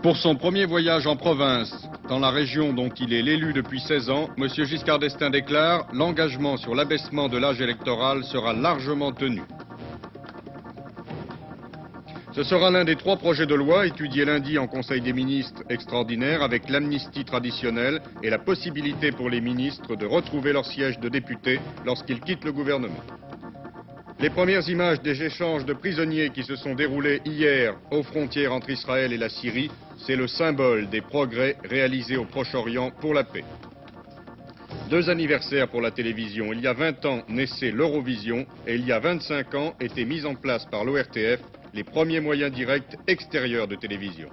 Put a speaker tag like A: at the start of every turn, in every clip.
A: Pour son premier voyage en province, dans la région dont il est l'élu depuis 16 ans, M. Giscard d'Estaing déclare « L'engagement sur l'abaissement de l'âge électoral sera largement tenu ». Ce sera l'un des 3 projets de loi étudiés lundi en Conseil des ministres extraordinaire avec l'amnistie traditionnelle et la possibilité pour les ministres de retrouver leur siège de député lorsqu'ils quittent le gouvernement. Les premières images des échanges de prisonniers qui se sont déroulés hier aux frontières entre Israël et la Syrie, c'est le symbole des progrès réalisés au Proche-Orient pour la paix. 2 anniversaires pour la télévision. Il y a 20 ans naissait l'Eurovision et il y a 25 ans étaient mis en place par l'ORTF les premiers moyens directs extérieurs de télévision.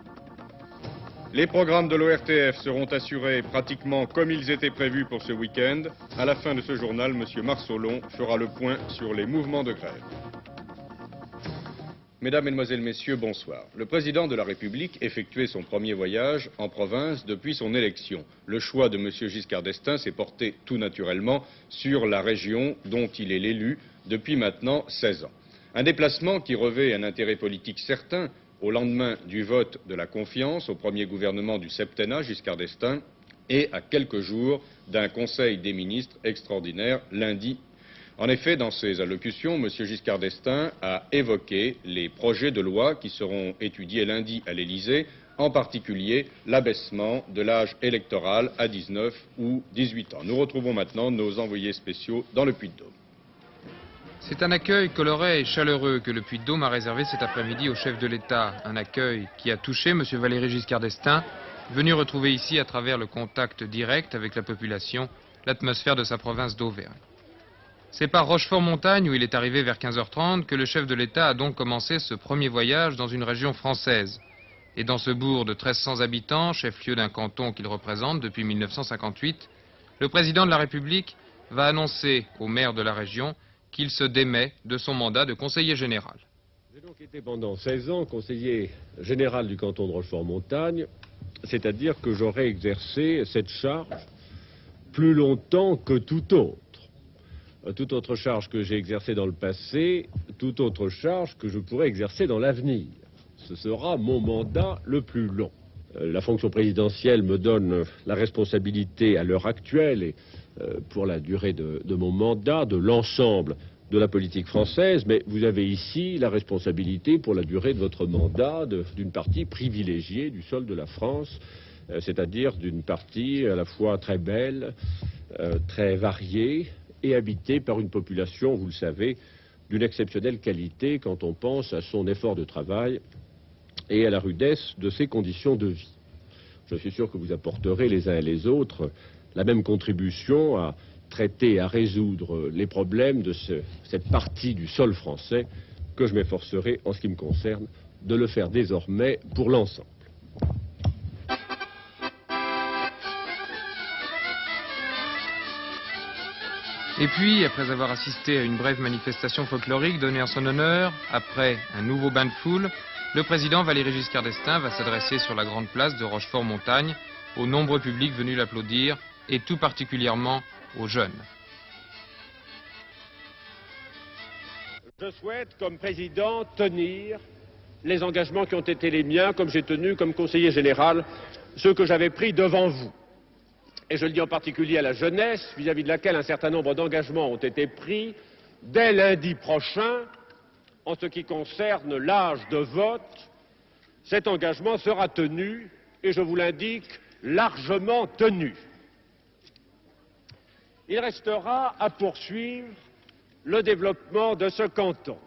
A: Les programmes de l'ORTF seront assurés pratiquement comme ils étaient prévus pour ce week-end. À la fin de ce journal, M. Marceau-Long fera le point sur les mouvements de grève. Mesdames, Mesdemoiselles, Messieurs, bonsoir. Le président de la République effectuait son premier voyage en province depuis son élection. Le choix de M. Giscard d'Estaing s'est porté tout naturellement sur la région dont il est l'élu depuis maintenant 16 ans. Un déplacement qui revêt un intérêt politique certain au lendemain du vote de la confiance au premier gouvernement du septennat Giscard d'Estaing et à quelques jours d'un Conseil des ministres extraordinaire lundi. En effet, dans ses allocutions, M. Giscard d'Estaing a évoqué les projets de loi qui seront étudiés lundi à l'Élysée, en particulier l'abaissement de l'âge électoral à 19 ou 18 ans. Nous retrouvons maintenant nos envoyés spéciaux dans le Puy-de-Dôme.
B: C'est un accueil coloré et chaleureux que le Puy-de-Dôme a réservé cet après-midi au chef de l'État. Un accueil qui a touché M. Valéry Giscard d'Estaing, venu retrouver ici, à travers le contact direct avec la population, l'atmosphère de sa province d'Auvergne. C'est par Rochefort-Montagne, où il est arrivé vers 15h30, que le chef de l'État a donc commencé ce premier voyage dans une région française. Et dans ce bourg de 1300 habitants, chef-lieu d'un canton qu'il représente depuis 1958, le président de la République va annoncer au maire de la région qu'il se démet de son mandat de conseiller général.
C: J'ai donc été pendant 16 ans conseiller général du canton de Rochefort-Montagne, c'est-à-dire que j'aurais exercé cette charge plus longtemps que toute autre charge que j'ai exercée dans le passé, toute autre charge que je pourrais exercer dans l'avenir. Ce sera mon mandat le plus long. La fonction présidentielle me donne la responsabilité à l'heure actuelle et pour la durée de mon mandat, de l'ensemble de la politique française, mais vous avez ici la responsabilité pour la durée de votre mandat d'une partie privilégiée du sol de la France, c'est-à-dire d'une partie à la fois très belle, très variée et habitée par une population, vous le savez, d'une exceptionnelle qualité quand on pense à son effort de travail et à la rudesse de ses conditions de vie. Je suis sûr que vous apporterez les uns et les autres la même contribution à traiter, à résoudre les problèmes de cette partie du sol français que je m'efforcerai, en ce qui me concerne, de le faire désormais pour l'ensemble.
B: Et puis, après avoir assisté à une brève manifestation folklorique donnée en son honneur, après un nouveau bain de foule, le président Valéry Giscard d'Estaing va s'adresser sur la grande place de Rochefort-Montagne aux nombreux publics venus l'applaudir et tout particulièrement aux jeunes.
C: Je souhaite, comme président, tenir les engagements qui ont été les miens, comme j'ai tenu comme conseiller général, ceux que j'avais pris devant vous. Et je le dis en particulier à la jeunesse, vis-à-vis de laquelle un certain nombre d'engagements ont été pris dès lundi prochain. En ce qui concerne l'âge de vote, cet engagement sera tenu, et je vous l'indique, largement tenu. Il restera à poursuivre le développement de ce canton.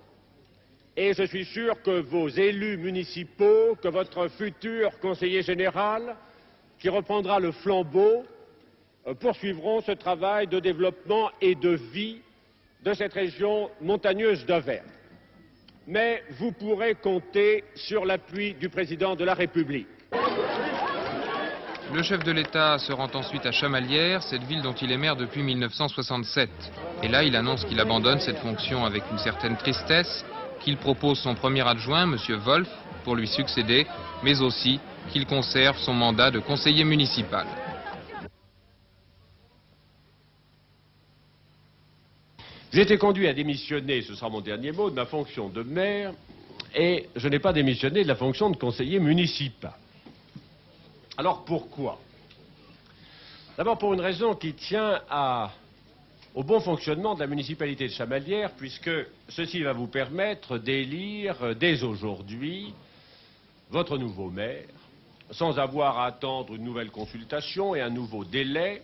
C: Et je suis sûr que vos élus municipaux, que votre futur conseiller général, qui reprendra le flambeau, poursuivront ce travail de développement et de vie de cette région montagneuse d'Auvergne. Mais vous pourrez compter sur l'appui du président de la République.
B: Le chef de l'État se rend ensuite à Chamalières, cette ville dont il est maire depuis 1967. Et là, il annonce qu'il abandonne cette fonction avec une certaine tristesse, qu'il propose son premier adjoint, M. Wolf, pour lui succéder, mais aussi qu'il conserve son mandat de conseiller municipal.
C: J'ai été conduit à démissionner, ce sera mon dernier mot, de ma fonction de maire, et je n'ai pas démissionné de la fonction de conseiller municipal. Alors pourquoi? D'abord pour une raison qui tient au bon fonctionnement de la municipalité de Chamalières, puisque ceci va vous permettre d'élire dès aujourd'hui votre nouveau maire, sans avoir à attendre une nouvelle consultation et un nouveau délai.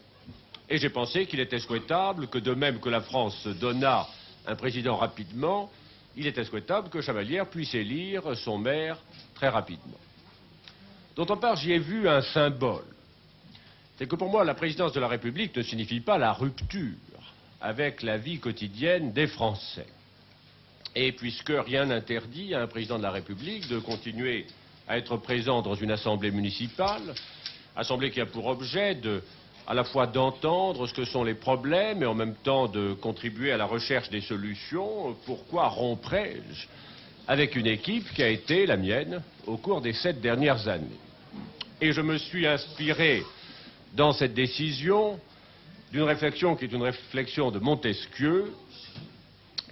C: Et j'ai pensé qu'il était souhaitable que, de même que la France donna un président rapidement, il était souhaitable que Chamalières puisse élire son maire très rapidement. D'autre part, j'y ai vu un symbole. C'est que pour moi, la présidence de la République ne signifie pas la rupture avec la vie quotidienne des Français. Et puisque rien n'interdit à un président de la République de continuer à être présent dans une assemblée municipale, assemblée qui a pour objet à la fois d'entendre ce que sont les problèmes et en même temps de contribuer à la recherche des solutions, pourquoi romprais-je avec une équipe qui a été la mienne au cours des 7 dernières années? Et je me suis inspiré dans cette décision d'une réflexion qui est une réflexion de Montesquieu,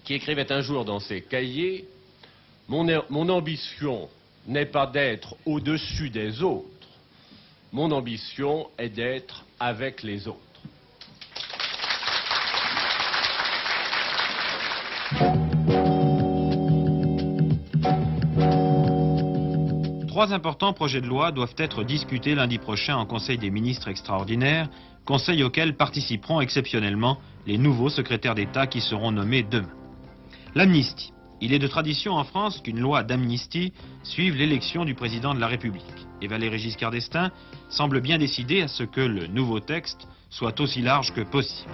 C: qui écrivait un jour dans ses cahiers: mon ambition n'est pas d'être au-dessus des autres, mon ambition est d'être avec les autres.
D: Trois importants projets de loi doivent être discutés lundi prochain en Conseil des ministres extraordinaire, conseil auquel participeront exceptionnellement les nouveaux secrétaires d'État qui seront nommés demain. L'amnistie. Il est de tradition en France qu'une loi d'amnistie suive l'élection du président de la République. Et Valéry Giscard d'Estaing semble bien décidé à ce que le nouveau texte soit aussi large que possible.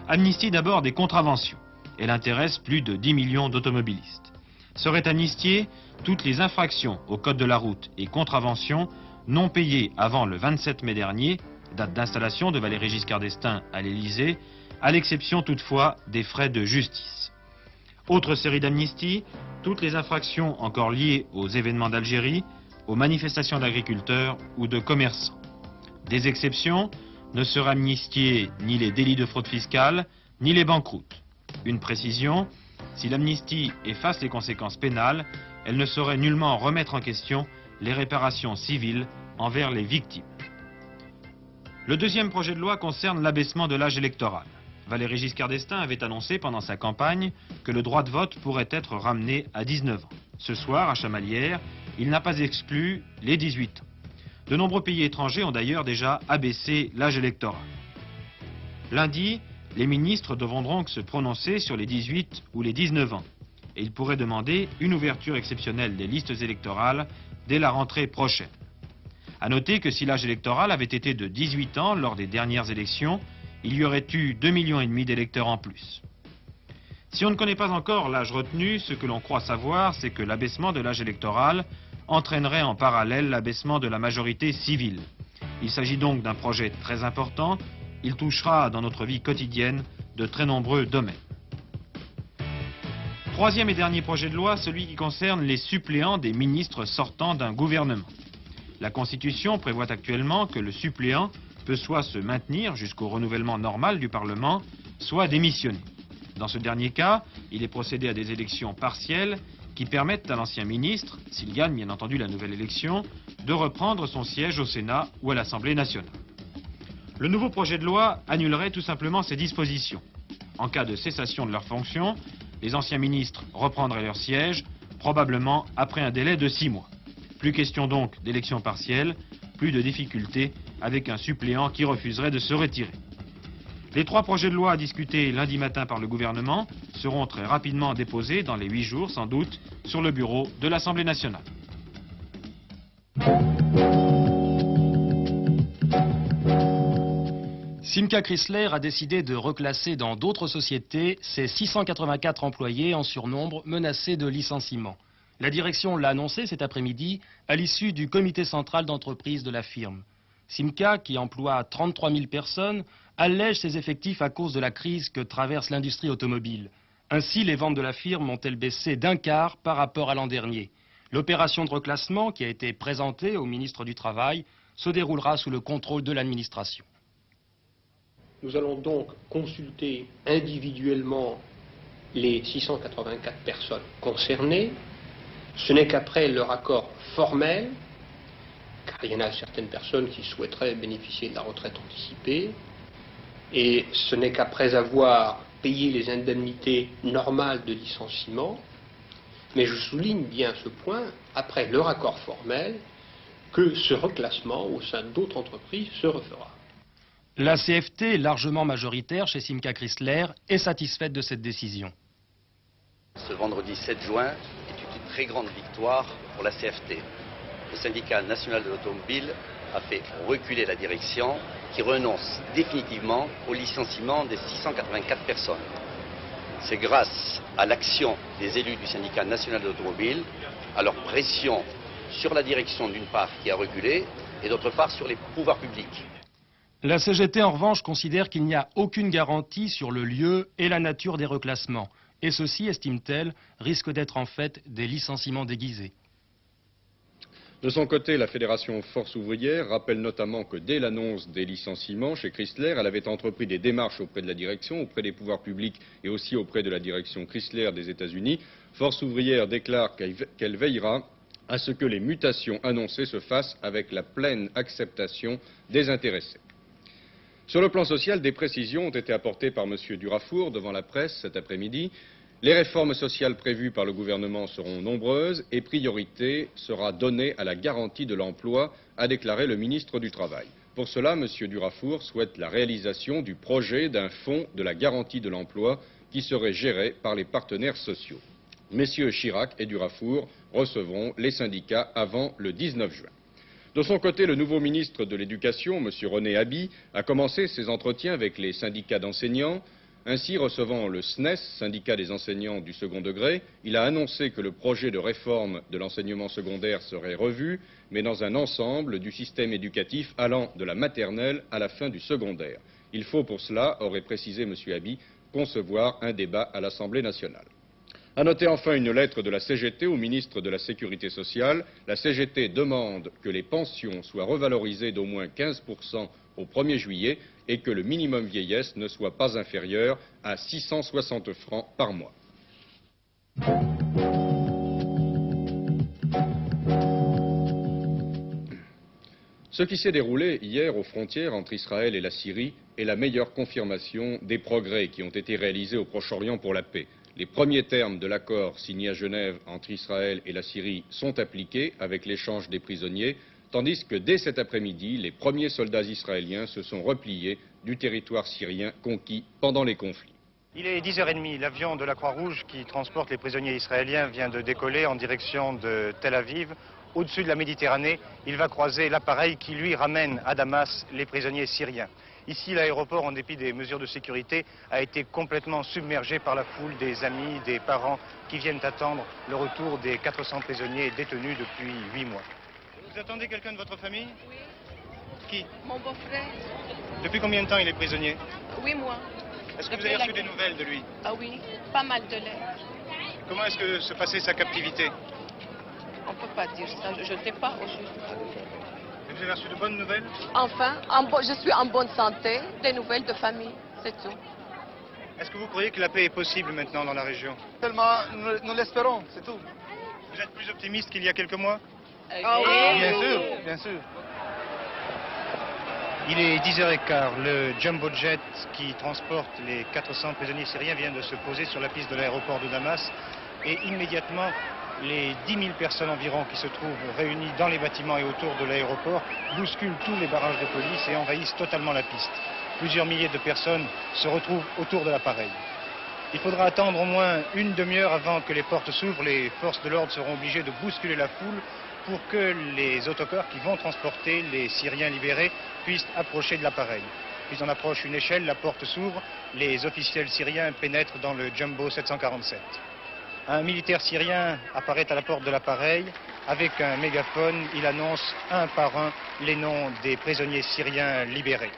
D: Amnistie d'abord des contraventions. Elle intéresse plus de 10 millions d'automobilistes. Seraient amnistiées toutes les infractions au code de la route et contraventions non payées avant le 27 mai dernier, date d'installation de Valéry Giscard d'Estaing à l'Élysée, à l'exception toutefois des frais de justice. Autre série d'amnisties, toutes les infractions encore liées aux événements d'Algérie, aux manifestations d'agriculteurs ou de commerçants. Des exceptions, ne seraient amnistiés ni les délits de fraude fiscale, ni les banqueroutes. Une précision, si l'amnistie efface les conséquences pénales, elle ne saurait nullement remettre en question les réparations civiles envers les victimes. Le deuxième projet de loi concerne l'abaissement de l'âge électoral. Valéry Giscard d'Estaing avait annoncé pendant sa campagne que le droit de vote pourrait être ramené à 19 ans. Ce soir, à Chamalières, il n'a pas exclu les 18 ans. De nombreux pays étrangers ont d'ailleurs déjà abaissé l'âge électoral. Lundi, les ministres devront donc se prononcer sur les 18 ou les 19 ans. Et ils pourraient demander une ouverture exceptionnelle des listes électorales dès la rentrée prochaine. À noter que si l'âge électoral avait été de 18 ans lors des dernières élections, il y aurait eu 2,5 millions d'électeurs en plus. Si on ne connaît pas encore l'âge retenu, ce que l'on croit savoir, c'est que l'abaissement de l'âge électoral entraînerait en parallèle l'abaissement de la majorité civile. Il s'agit donc d'un projet très important. Il touchera dans notre vie quotidienne de très nombreux domaines. Troisième et dernier projet de loi, celui qui concerne les suppléants des ministres sortants d'un gouvernement. La Constitution prévoit actuellement que le suppléant peut soit se maintenir jusqu'au renouvellement normal du Parlement, soit démissionner. Dans ce dernier cas, il est procédé à des élections partielles qui permettent à l'ancien ministre, s'il gagne bien entendu la nouvelle élection, de reprendre son siège au Sénat ou à l'Assemblée nationale. Le nouveau projet de loi annulerait tout simplement ces dispositions. En cas de cessation de leurs fonctions, les anciens ministres reprendraient leur siège, probablement après un délai de 6 mois. Plus question donc d'élections partielles, plus de difficultés avec un suppléant qui refuserait de se retirer. Les 3 projets de loi discutés lundi matin par le gouvernement seront très rapidement déposés dans les 8 jours sans doute sur le bureau de l'Assemblée nationale.
E: Simca Chrysler a décidé de reclasser dans d'autres sociétés ses 684 employés en surnombre menacés de licenciement. La direction l'a annoncé cet après-midi à l'issue du comité central d'entreprise de la firme. Simca, qui emploie 33 000 personnes, allège ses effectifs à cause de la crise que traverse l'industrie automobile. Ainsi, les ventes de la firme ont-elles baissé d'un quart par rapport à l'an dernier. L'opération de reclassement, qui a été présentée au ministre du Travail, se déroulera sous le contrôle de l'administration.
F: Nous allons donc consulter individuellement les 684 personnes concernées. Ce n'est qu'après leur accord formel car il y en a certaines personnes qui souhaiteraient bénéficier de la retraite anticipée, et ce n'est qu'après avoir payé les indemnités normales de licenciement, mais je souligne bien ce point, après leur accord formel, que ce reclassement au sein d'autres entreprises se refera.
E: La CFT, largement majoritaire chez Simca Chrysler, est satisfaite de cette décision.
G: Ce vendredi 7 juin est une très grande victoire pour la CFT. Le syndicat national de l'automobile a fait reculer la direction qui renonce définitivement au licenciement des 684 personnes. C'est grâce à l'action des élus du syndicat national de l'automobile, à leur pression sur la direction d'une part qui a reculé et d'autre part sur les pouvoirs publics.
E: La CGT en revanche considère qu'il n'y a aucune garantie sur le lieu et la nature des reclassements. Et ceci, estime-t-elle, risque d'être en fait des licenciements déguisés.
A: De son côté, la Fédération Force ouvrière rappelle notamment que dès l'annonce des licenciements chez Chrysler, elle avait entrepris des démarches auprès de la direction, auprès des pouvoirs publics et aussi auprès de la direction Chrysler des États-Unis. Force ouvrière déclare qu'elle veillera à ce que les mutations annoncées se fassent avec la pleine acceptation des intéressés. Sur le plan social, des précisions ont été apportées par M. Durafour devant la presse cet après-midi. Les réformes sociales prévues par le gouvernement seront nombreuses et priorité sera donnée à la garantie de l'emploi, a déclaré le ministre du Travail. Pour cela, M. Durafour souhaite la réalisation du projet d'un fonds de la garantie de l'emploi qui serait géré par les partenaires sociaux. Messieurs Chirac et Durafour recevront les syndicats avant le 19 juin. De son côté, le nouveau ministre de l'Éducation, M. René Haby, a commencé ses entretiens avec les syndicats d'enseignants. Ainsi, recevant le SNES, syndicat des enseignants du second degré, il a annoncé que le projet de réforme de l'enseignement secondaire serait revu, mais dans un ensemble du système éducatif allant de la maternelle à la fin du secondaire. Il faut pour cela, aurait précisé M. Haby, concevoir un débat à l'Assemblée nationale. À noter enfin une lettre de la CGT au ministre de la Sécurité sociale. La CGT demande que les pensions soient revalorisées d'au moins 15% au 1er juillet et que le minimum vieillesse ne soit pas inférieur à 660 francs par mois. Ce qui s'est déroulé hier aux frontières entre Israël et la Syrie est la meilleure confirmation des progrès qui ont été réalisés au Proche-Orient pour la paix. Les premiers termes de l'accord signé à Genève entre Israël et la Syrie sont appliqués avec l'échange des prisonniers, tandis que dès cet après-midi, les premiers soldats israéliens se sont repliés du territoire syrien conquis pendant les conflits.
H: Il est 10h30, l'avion de la Croix-Rouge qui transporte les prisonniers israéliens vient de décoller en direction de Tel Aviv. Au-dessus de la Méditerranée, il va croiser l'appareil qui lui ramène à Damas les prisonniers syriens. Ici, l'aéroport, en dépit des mesures de sécurité, a été complètement submergé par la foule des amis, des parents qui viennent attendre le retour des 400 prisonniers détenus depuis 8 mois. Vous attendez quelqu'un de votre famille?
I: Oui.
H: Qui?
I: Mon beau-frère.
H: Depuis combien de temps il est prisonnier?
I: 8 mois.
H: Est-ce que vous avez reçu des nouvelles de lui?
I: Ah oui, pas mal de lettres.
H: Comment est-ce que se passait sa captivité?
I: On ne peut pas dire ça, je ne sais pas au juste.
H: Vous avez reçu de bonnes nouvelles?
I: Enfin, je suis en bonne santé, des nouvelles de famille, c'est tout.
H: Est-ce que vous croyez que la paix est possible maintenant dans la région?
J: Seulement, nous l'espérons, c'est tout.
H: Vous êtes plus optimiste qu'il y a quelques mois?
J: Ah oui, bien sûr, bien sûr.
H: Il est 10h15. Le jumbo jet qui transporte les 400 prisonniers syriens vient de se poser sur la piste de l'aéroport de Damas. Et immédiatement, les 10 000 personnes environ qui se trouvent réunies dans les bâtiments et autour de l'aéroport bousculent tous les barrages de police et envahissent totalement la piste. Plusieurs milliers de personnes se retrouvent autour de l'appareil. Il faudra attendre au moins une demi-heure avant que les portes s'ouvrent. Les forces de l'ordre seront obligées de bousculer la foule pour que les autocars qui vont transporter les Syriens libérés puissent approcher de l'appareil. Puis on approche une échelle, la porte s'ouvre, les officiels syriens pénètrent dans le Jumbo 747. Un militaire syrien apparaît à la porte de l'appareil. Avec un mégaphone, il annonce un par un les noms des prisonniers syriens libérés.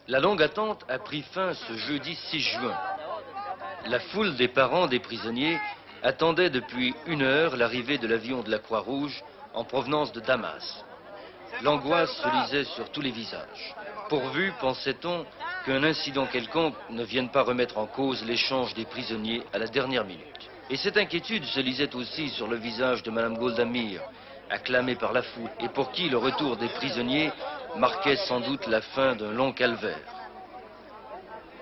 K: La longue attente a pris fin ce jeudi 6 juin. La foule des parents des prisonniers attendait depuis 1 heure l'arrivée de l'avion de la Croix-Rouge en provenance de Damas. L'angoisse se lisait sur tous les visages. Pourvu, pensait-on, qu'un incident quelconque ne vienne pas remettre en cause l'échange des prisonniers à la dernière minute. Et cette inquiétude se lisait aussi sur le visage de Mme Golda Meir, acclamée par la foule, et pour qui le retour des prisonniers marquait sans doute la fin d'un long calvaire.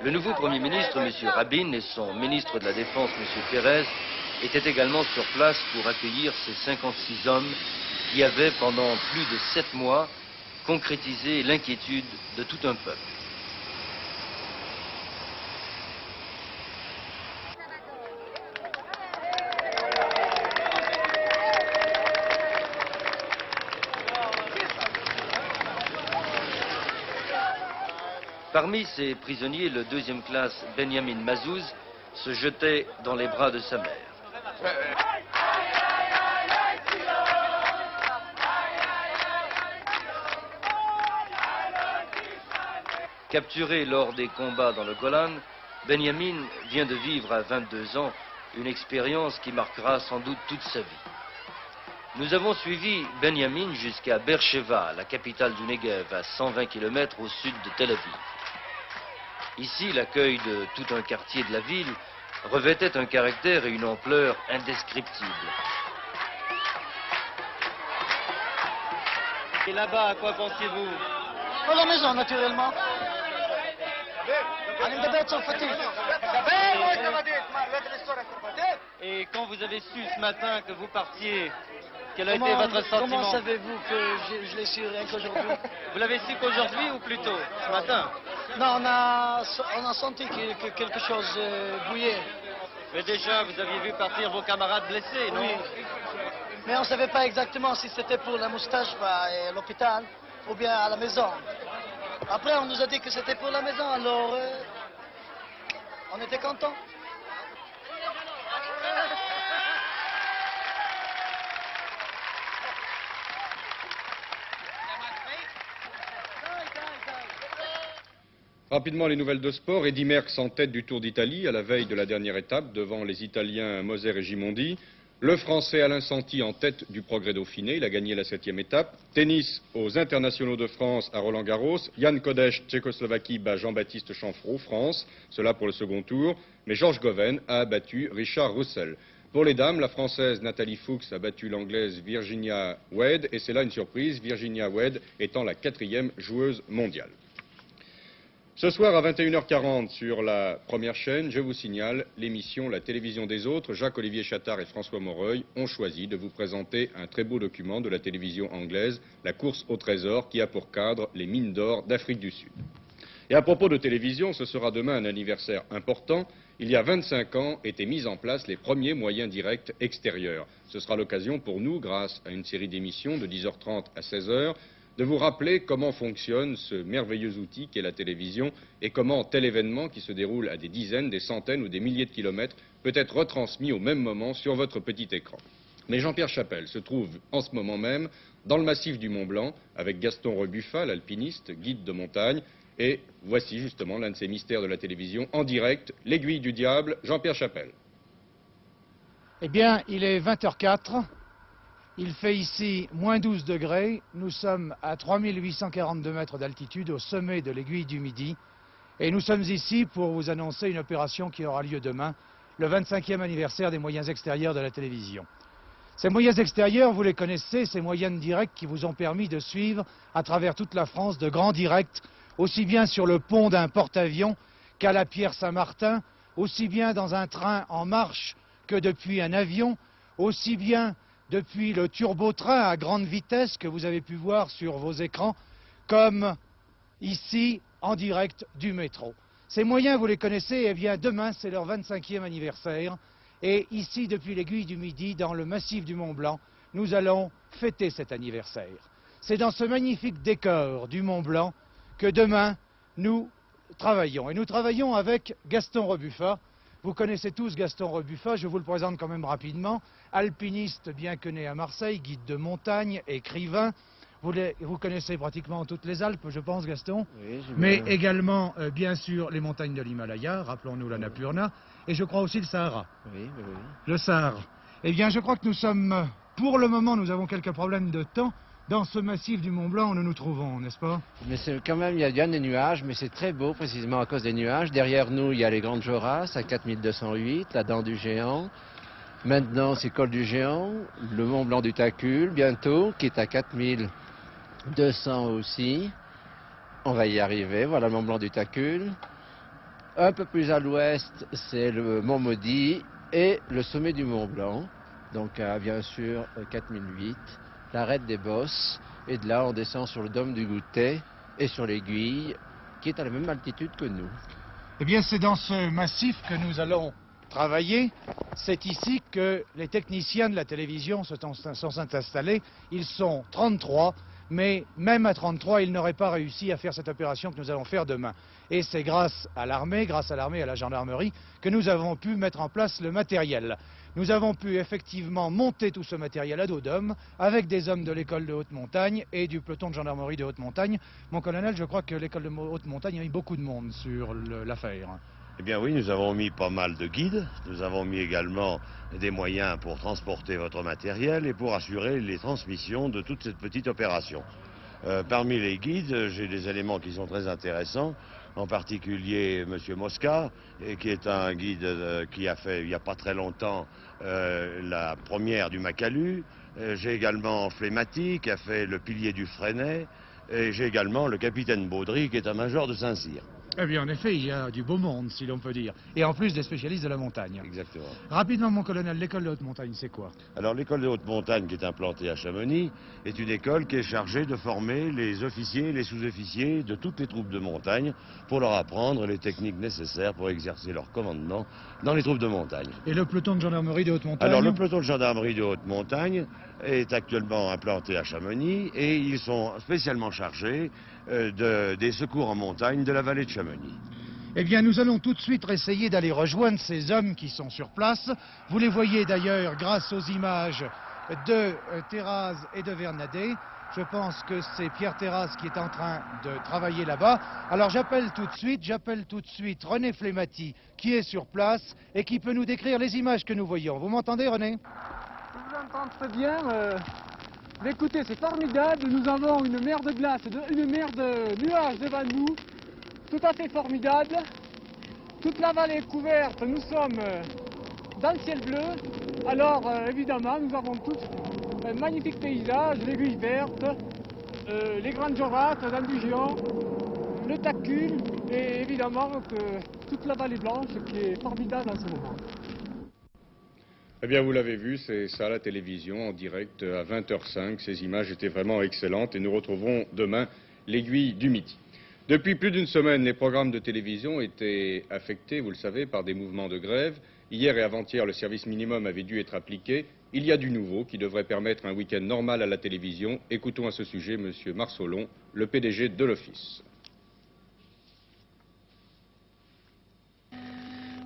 K: Le nouveau Premier ministre, M. Rabin, et son ministre de la Défense, M. Pérez, étaient également sur place pour accueillir ces 56 hommes qui avaient, pendant plus de 7 mois, concrétisé l'inquiétude de tout un peuple. Parmi ces prisonniers, le deuxième classe Benyamin Mazouz se jetait dans les bras de sa mère. Capturé lors des combats dans le Golan, Benyamin vient de vivre à 22 ans une expérience qui marquera sans doute toute sa vie. Nous avons suivi Benyamin jusqu'à Beersheva, la capitale du Negev, à 120 km au sud de Tel Aviv. Ici, l'accueil de tout un quartier de la ville revêtait un caractère et une ampleur indescriptibles.
L: Et là-bas, à quoi pensiez-vous?
M: À la maison, naturellement.
L: Et quand vous avez su ce matin que vous partiez, quel a été votre sentiment?
M: Comment savez-vous que je l'ai su rien qu'aujourd'hui?
L: Vous l'avez su qu'aujourd'hui ou plutôt ce matin?
M: Non, on a senti que quelque chose bouillait.
L: Mais déjà, vous aviez vu partir vos camarades blessés, non?
M: Oui. Mais on ne savait pas exactement si c'était pour la moustache et l'hôpital ou bien à la maison. Après, on nous a dit que c'était pour la maison, alors on était contents.
A: Rapidement, les nouvelles de sport. Eddy Merckx en tête du Tour d'Italie à la veille de la dernière étape devant les Italiens Moser et Gimondi. Le Français Alain Santi en tête du Progrès Dauphiné. Il a gagné la 7e étape. Tennis aux internationaux de France à Roland-Garros. Jan Kodeš, Tchécoslovaquie, bat Jean-Baptiste Chanfraud, France. Cela pour le second tour. Mais Georges Goven a battu Richard Russell. Pour les dames, la Française Nathalie Fuchs a battu l'Anglaise Virginia Wade. Et c'est là une surprise, Virginia Wade étant la 4e joueuse mondiale. Ce soir à 21h40 sur la première chaîne, je vous signale l'émission La télévision des autres. Jacques-Olivier Chattard et François Moreuil ont choisi de vous présenter un très beau document de la télévision anglaise, La course au trésor, qui a pour cadre les mines d'or d'Afrique du Sud. Et à propos de télévision, ce sera demain un anniversaire important. Il y a 25 ans étaient mis en place les premiers moyens directs extérieurs. Ce sera l'occasion pour nous, grâce à une série d'émissions de 10h30 à 16h, de vous rappeler comment fonctionne ce merveilleux outil qu'est la télévision et comment tel événement qui se déroule à des dizaines, des centaines ou des milliers de kilomètres peut être retransmis au même moment sur votre petit écran. Mais Jean-Pierre Chapelle se trouve en ce moment même dans le massif du Mont-Blanc avec Gaston Rebuffat, l'alpiniste, guide de montagne. Et voici justement l'un de ces mystères de la télévision en direct, l'aiguille du diable, Jean-Pierre Chapelle.
N: Eh bien, il est 20h04. Il fait ici moins 12 degrés. Nous sommes à 3842 mètres d'altitude au sommet de l'aiguille du Midi. Et nous sommes ici pour vous annoncer une opération qui aura lieu demain, le 25e anniversaire des moyens extérieurs de la télévision. Ces moyens extérieurs, vous les connaissez, ces moyens directs qui vous ont permis de suivre à travers toute la France de grands directs, aussi bien sur le pont d'un porte-avions qu'à la Pierre Saint-Martin, aussi bien dans un train en marche que depuis un avion, aussi bien depuis le turbotrain à grande vitesse que vous avez pu voir sur vos écrans, comme ici en direct du métro. Ces moyens, vous les connaissez, et bien demain c'est leur 25e anniversaire. Et ici, depuis l'aiguille du Midi, dans le massif du Mont-Blanc, nous allons fêter cet anniversaire. C'est dans ce magnifique décor du Mont-Blanc que demain nous travaillons. Et nous travaillons avec Gaston Rebuffat. Vous connaissez tous Gaston Rebuffat, je vous le présente quand même rapidement. Alpiniste bien que né à Marseille, guide de montagne, écrivain. Vous connaissez pratiquement toutes les Alpes, je pense, Gaston. Oui, mais également, bien sûr, les montagnes de l'Himalaya, rappelons-nous l'Annapurna, et je crois aussi le Sahara. Oui. Le Sahara. Eh bien, je crois que nous sommes, pour le moment, nous avons quelques problèmes de temps. dans ce massif du Mont Blanc où nous nous trouvons, n'est-ce pas?
O: Mais quand même, il y a bien des nuages, mais c'est très beau précisément à cause des nuages. Derrière nous, il y a les Grandes Jorasses à 4208, la Dent du Géant. Maintenant, c'est Col du Géant, le Mont Blanc du Tacul, bientôt, qui est à 4200 aussi. On va y arriver, voilà le Mont Blanc du Tacul. Un peu plus à l'ouest, c'est le Mont Maudit et le sommet du Mont Blanc. Donc, bien sûr, 4008, l'arête des Bosses. Et de là, on descend sur le Dôme du Goutet et sur l'Aiguille, qui est à la même altitude que nous.
N: Eh bien, c'est dans ce massif que nous allons travailler. C'est ici que les techniciens de la télévision sont installés. Ils sont 33, mais même à 33, ils n'auraient pas réussi à faire cette opération que nous allons faire demain. Et c'est grâce à l'armée, à la gendarmerie, que nous avons pu mettre en place le matériel. Nous avons pu effectivement monter tout ce matériel à dos d'homme avec des hommes de l'école de haute montagne et du peloton de gendarmerie de haute montagne. Mon colonel, je crois que l'école de haute montagne a mis beaucoup de monde sur l'affaire.
P: Eh bien oui, nous avons mis pas mal de guides, nous avons mis également des moyens pour transporter votre matériel et pour assurer les transmissions de toute cette petite opération. Parmi les guides, j'ai des éléments qui sont très intéressants, en particulier M. Mosca, qui est un guide qui a fait il n'y a pas très longtemps la première du Makalu. J'ai également Flématy, qui a fait le pilier du Fresnay, et j'ai également le capitaine Baudry, qui est un major de Saint-Cyr.
N: Eh bien, en effet, il y a du beau monde, si l'on peut dire. Et en plus des spécialistes de la montagne.
P: Exactement.
N: Rapidement, mon colonel, l'école de haute montagne, c'est quoi?
P: Alors, l'école de haute montagne, qui est implantée à Chamonix, est une école qui est chargée de former les officiers et les sous-officiers de toutes les troupes de montagne pour leur apprendre les techniques nécessaires pour exercer leur commandement dans les troupes de montagne.
N: Et le peloton de gendarmerie de haute montagne?
P: Alors, le peloton de gendarmerie de haute montagne est actuellement implanté à Chamonix et ils sont spécialement chargés des secours en montagne de la vallée de Chamonix.
N: Eh bien, nous allons tout de suite essayer d'aller rejoindre ces hommes qui sont sur place. Vous les voyez d'ailleurs grâce aux images de Terraz et de Vernadet. Je pense que c'est Pierre Terraz qui est en train de travailler là-bas. Alors j'appelle tout de suite René Flématy qui est sur place et qui peut nous décrire les images que nous voyons. Vous m'entendez, René?
Q: Je vous entends très bien. Écoutez, c'est formidable. Nous avons une mer de glace, une mer de nuages devant nous. Tout à fait formidable. Toute la vallée est couverte. Nous sommes dans le ciel bleu. Alors, évidemment, nous avons tous un magnifique paysage, l'aiguille verte, les Grandes Jorasses, la Dent du Géant, le Tacul et évidemment toute la vallée blanche qui est formidable en ce moment.
A: Eh bien, vous l'avez vu, c'est ça la télévision en direct à 20h05. Ces images étaient vraiment excellentes et nous retrouverons demain l'aiguille du Midi. Depuis plus d'une semaine, les programmes de télévision étaient affectés, vous le savez, par des mouvements de grève. Hier et avant-hier, le service minimum avait dû être appliqué. Il y a du nouveau qui devrait permettre un week-end normal à la télévision. Écoutons à ce sujet M. Marsolon, le PDG de l'Office.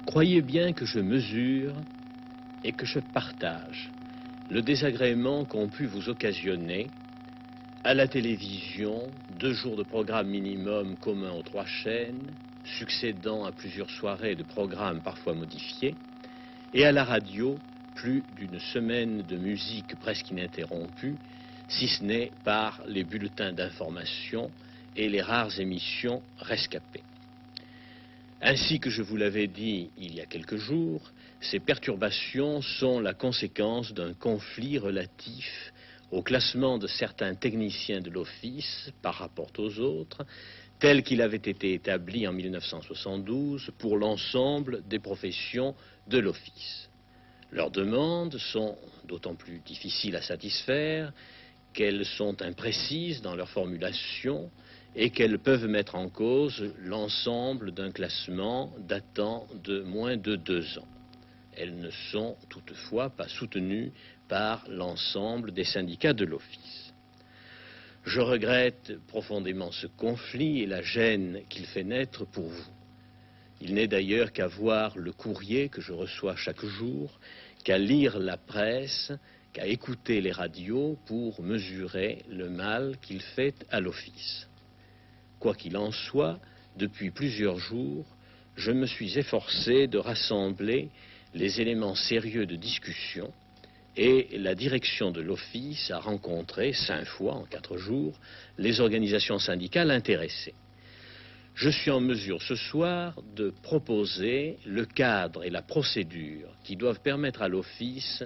R: Croyez bien que je mesure et que je partage le désagrément qu'ont pu vous occasionner à la télévision 2 jours de programme minimum commun aux 3 chaînes, succédant à plusieurs soirées de programmes parfois modifiés, et à la radio plus d'une semaine de musique presque ininterrompue, si ce n'est par les bulletins d'information et les rares émissions rescapées. Ainsi que je vous l'avais dit il y a quelques jours, ces perturbations sont la conséquence d'un conflit relatif au classement de certains techniciens de l'Office par rapport aux autres, tel qu'il avait été établi en 1972 pour l'ensemble des professions de l'Office. Leurs demandes sont d'autant plus difficiles à satisfaire qu'elles sont imprécises dans leur formulation et qu'elles peuvent mettre en cause l'ensemble d'un classement datant de moins de 2 ans. Elles ne sont toutefois pas soutenues par l'ensemble des syndicats de l'Office. Je regrette profondément ce conflit et la gêne qu'il fait naître pour vous. Il n'est d'ailleurs qu'à voir le courrier que je reçois chaque jour, qu'à lire la presse, qu'à écouter les radios pour mesurer le mal qu'il fait à l'Office. Quoi qu'il en soit, depuis plusieurs jours, je me suis efforcé de rassembler les éléments sérieux de discussion Et la direction de l'Office a rencontré 5 fois en 4 jours les organisations syndicales intéressées. Je suis en mesure ce soir de proposer le cadre et la procédure qui doivent permettre à l'Office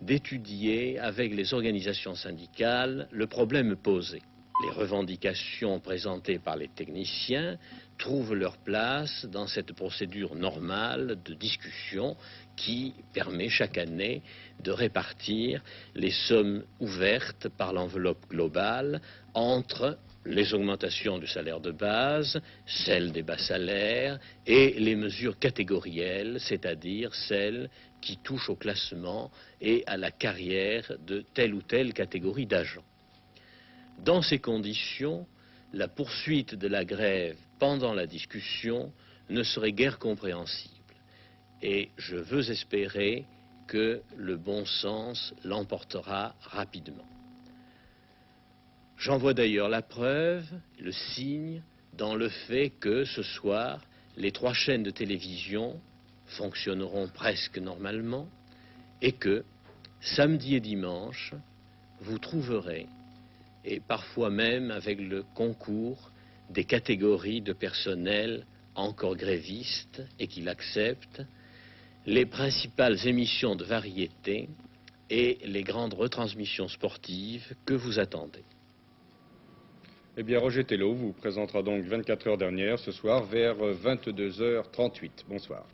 R: d'étudier avec les organisations syndicales le problème posé. Les revendications présentées par les techniciens trouvent leur place dans cette procédure normale de discussion qui permet chaque année de répartir les sommes ouvertes par l'enveloppe globale entre les augmentations du salaire de base, celles des bas salaires et les mesures catégorielles, c'est-à-dire celles qui touchent au classement et à la carrière de telle ou telle catégorie d'agents. Dans ces conditions, la poursuite de la grève pendant la discussion ne serait guère compréhensible. Et je veux espérer que le bon sens l'emportera rapidement. J'en vois d'ailleurs la preuve, le signe, dans le fait que ce soir, les 3 chaînes de télévision fonctionneront presque normalement et que samedi et dimanche, vous trouverez, et parfois même avec le concours des catégories de personnel encore grévistes et qui l'acceptent, les principales émissions de variété et les grandes retransmissions sportives que vous attendez.
A: Eh bien, Roger Tello vous présentera donc 24 heures dernière ce soir vers 22h38. Bonsoir.